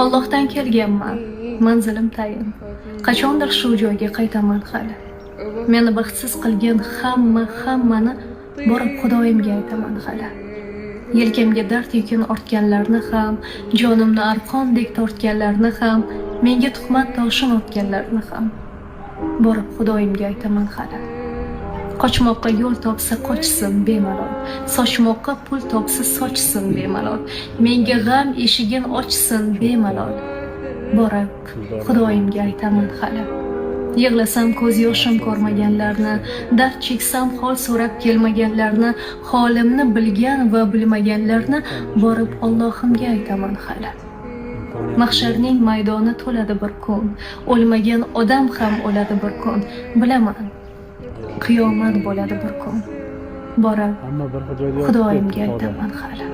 Allohdan kelganman, manzilim tayin. Qachondir shu joyga qaytaman hali. Meni baxtsiz qilgan hammani borib Xudoyimga aytaman hali. Yelkamga dard yukin ortganlarni ham, jonimni arqondek tortganlarni ham, menga tuhmat toshin otganlarni ham borib Xudoyimga aytaman hali. Qochmoqqa yo'l topsa qochsin bemalol, sochmoqqa pul topsa sochsin bemalol, menga g'am eshigin ochsin bemalol borib Xudoyimga aytaman hali. Yig'lasam ko'z yoshim ko'rmaganlarni, dard cheksam hol so'rab kelmaganlarni, holimni bilgan va bilmaganlarni borib Allohimga aytaman hali. Mahsharning maydoni to'ladi bir kun, o'lmagan odam ham o'ladi bir kun, bilaman. Qiyomat bo'ladi bir kun. Borib Xudoyimga aytaman hali.